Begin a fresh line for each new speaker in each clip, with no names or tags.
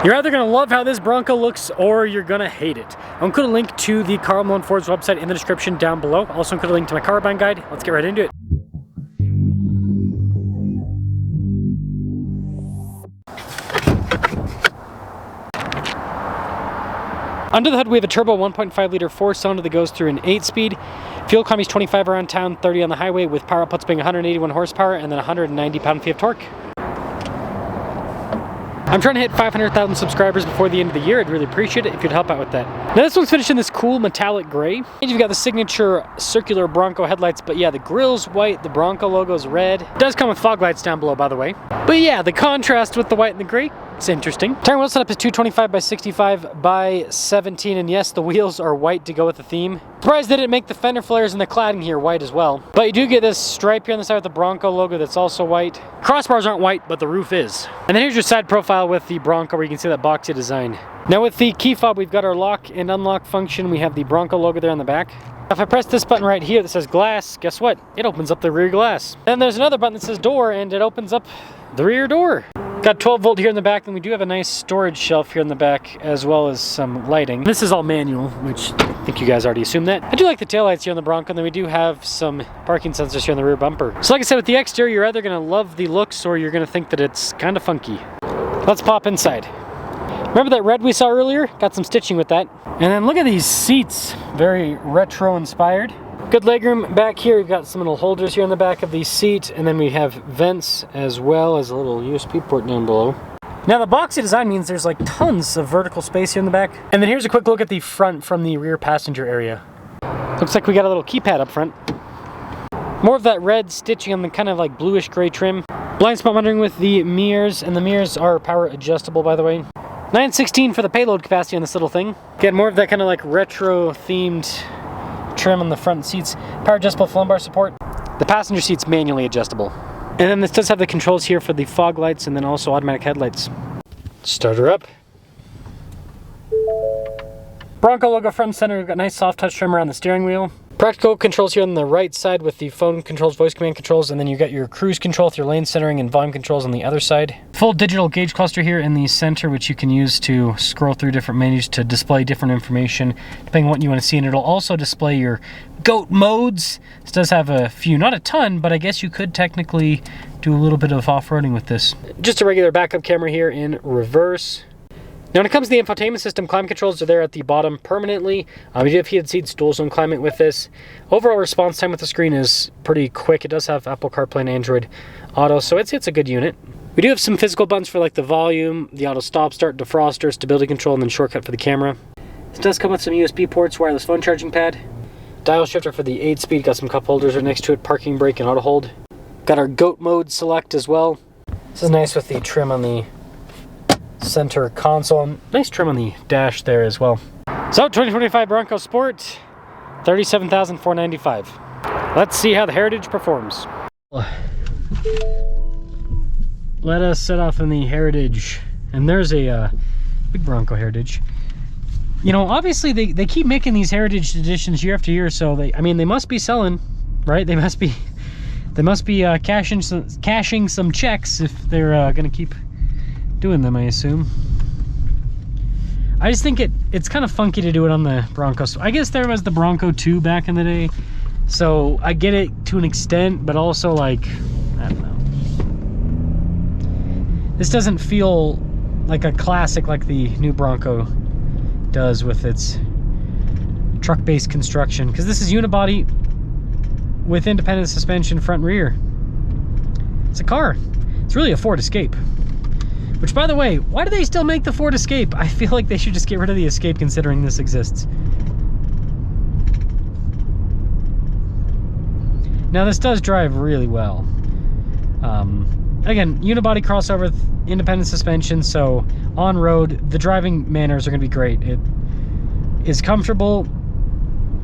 You're either going to love how this Bronco looks or you're going to hate it. I'll include a link to the Carl Malone Ford's website in the description down below. I'll also include a link to my car buying guide. Let's get right into it. Under the hood we have a turbo 1.5 liter 4-cylinder that goes through an 8-speed. Fuel economy is 25 around town, 30 on the highway, with power outputs being 181 horsepower and then 190 pound-feet of torque. I'm trying to hit 500,000 subscribers before the end of the year. I'd really appreciate it if you'd help out with that. Now this one's finished in this cool metallic gray. And you've got the signature circular Bronco headlights, but yeah, the grill's white, the Bronco logo's red. It does come with fog lights down below, by the way. But yeah, the contrast with the white and the gray, it's interesting. Tire wheel setup is 225 by 65 by 17, and yes, the wheels are white to go with the theme. Surprised they didn't make the fender flares and the cladding here white as well. But you do get this stripe here on the side with the Bronco logo that's also white. Crossbars aren't white, but the roof is. And then here's your side profile with the Bronco where you can see that boxy design. Now with the key fob, we've got our lock and unlock function. We have the Bronco logo there on the back. If I press this button right here that says glass, guess what? It opens up the rear glass. Then there's another button that says door, and it opens up the rear door. Got 12 volt here in the back, and we do have a nice storage shelf here in the back, as well as some lighting. This is all manual, which I think you guys already assumed that. I do like the taillights here on the Bronco, and then we do have some parking sensors here on the rear bumper. So like I said, with the exterior, you're either gonna love the looks or you're gonna think that it's kind of funky. Let's pop inside. Remember that red we saw earlier? Got some stitching with that. And then look at these seats, very retro inspired. Good legroom back here. We've got some little holders here on the back of the seat, and then we have vents as well as a little USB port down below. Now the boxy design means there's like tons of vertical space here in the back. And then here's a quick look at the front from the rear passenger area. Looks like we got a little keypad up front. More of that red stitching on the kind of like bluish gray trim. Blind spot monitoring with the mirrors, and the mirrors are power adjustable, by the way. 916 for the payload capacity on this little thing. Get more of that kind of like retro themed trim on the front seats. Power adjustable lumbar support. The passenger seat's manually adjustable. And then this does have the controls here for the fog lights and then also automatic headlights. Start her up. Bronco logo front and center. We've got nice soft touch trim around the steering wheel. Practical controls here on the right side with the phone controls, voice command controls, and then you got your cruise control with your lane centering and volume controls on the other side. Full digital gauge cluster here in the center, which you can use to scroll through different menus to display different information, depending on what you want to see. And it'll also display your GOAT modes. This does have a few, not a ton, but I guess you could technically do a little bit of off-roading with this. Just a regular backup camera here in reverse. Now when it comes to the infotainment system, climate controls are there at the bottom permanently. We do have heated seats, dual zone climate with this. Overall response time with the screen is pretty quick. It does have Apple CarPlay and Android Auto, so it's a good unit. We do have some physical buttons for like the volume, the auto stop, start, defroster, stability control, and then shortcut for the camera. This does come with some USB ports, wireless phone charging pad. Dial shifter for the 8-speed, got some cup holders right next to it, parking brake and auto hold. Got our GOAT mode select as well. This is nice with the trim on the center console. Nice trim on the dash there as well. So 2025 Bronco Sport, $37,495. Let's see how the Heritage performs. Let us set off in the Heritage, and there's a big Bronco Heritage. You know, obviously they keep making these Heritage editions year after year, so they must be selling, right? They must be cashing some checks if they're gonna keep doing them, I assume. I just think it's kind of funky to do it on the Bronco. So I guess there was the Bronco 2 back in the day, so I get it to an extent, but also like, I don't know. This doesn't feel like a classic like the new Bronco does with its truck-based construction, because this is unibody with independent suspension front and rear. It's a car. It's really a Ford Escape. Which, by the way, why do they still make the Ford Escape? I feel like they should just get rid of the Escape considering this exists. Now, this does drive really well. Again, unibody crossover with independent suspension, so on-road, the driving manners are going to be great. It is comfortable.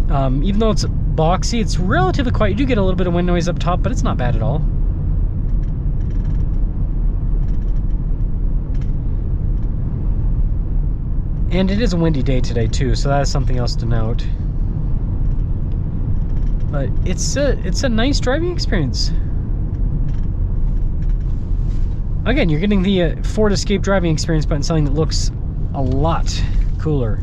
Even though it's boxy, it's relatively quiet. You do get a little bit of wind noise up top, but it's not bad at all. And it is a windy day today too, so that is something else to note. But it's a nice driving experience. Again, you're getting the Ford Escape driving experience, but in something that looks a lot cooler.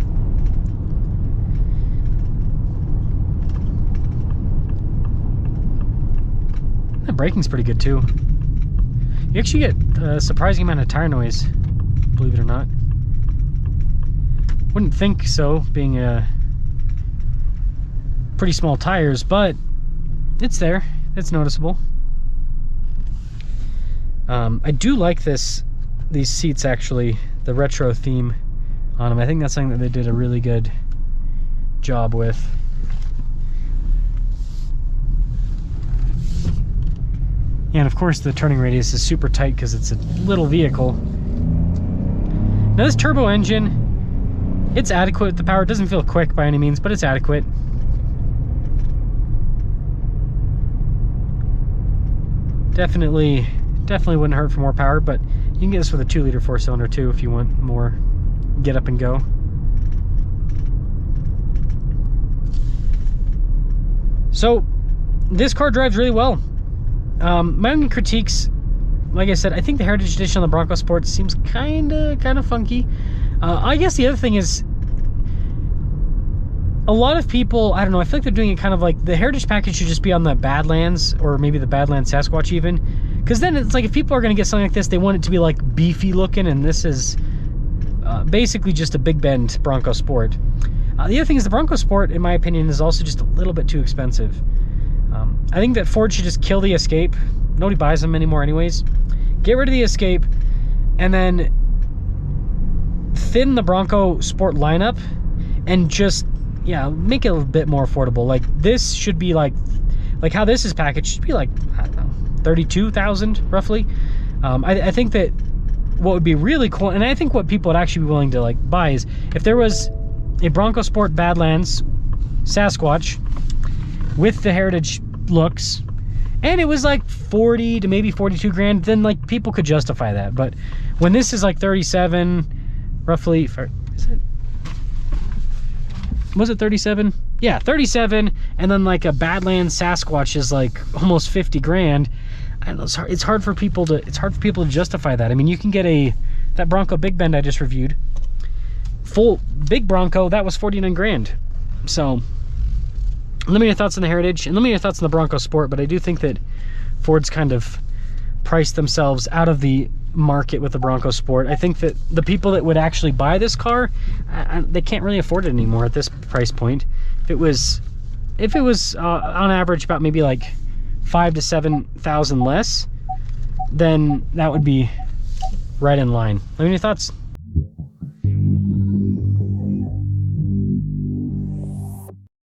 The braking's pretty good too. You actually get a surprising amount of tire noise, believe it or not. Wouldn't think so, being pretty small tires, but it's there. It's noticeable. I do like these seats actually, the retro theme on them. I think that's something that they did a really good job with. And of course the turning radius is super tight because it's a little vehicle. Now this turbo engine, it's adequate with the power. It doesn't feel quick by any means, but it's adequate. Definitely wouldn't hurt for more power, but you can get this with a 2-liter 4-cylinder too if you want more get up and go. So this car drives really well. My only critiques, like I said, I think the Heritage Edition on the Bronco Sport seems kind of funky. I guess the other thing is, a lot of people, I don't know, I feel like they're doing it kind of like the Heritage package should just be on the Badlands, or maybe the Badlands Sasquatch even, because then it's like if people are going to get something like this, they want it to be like beefy looking, and this is basically just a Big Bend Bronco Sport. The other thing is the Bronco Sport, in my opinion, is also just a little bit too expensive. I think that Ford should just kill the Escape. Nobody buys them anymore anyways. Get rid of the Escape, and then thin the Bronco Sport lineup, and just, yeah, make it a bit more affordable. Like this should be like how this is packaged, should be like, I don't know, $32,000 roughly. I think that what would be really cool, and I think what people would actually be willing to like buy, is if there was a Bronco Sport Badlands Sasquatch with the Heritage looks, and it was like 40 to maybe 42 grand, then like people could justify that. But when this is like 37 roughly, is it, was it 37? Yeah, 37, and then like a Badlands Sasquatch is like almost 50 grand. I don't know, it's hard for people to justify that. I mean, you can get that Bronco Big Bend I just reviewed, full big Bronco, that was 49 grand. So let me know your thoughts on the Heritage, and let me know your thoughts on the Bronco Sport. But I do think that Ford's kind of priced themselves out of the market with the Bronco Sport. I think that the people that would actually buy this car, they can't really afford it anymore at this price point. If it was on average about maybe like 5,000 to 7,000 less, then that would be right in line. Let me know your thoughts.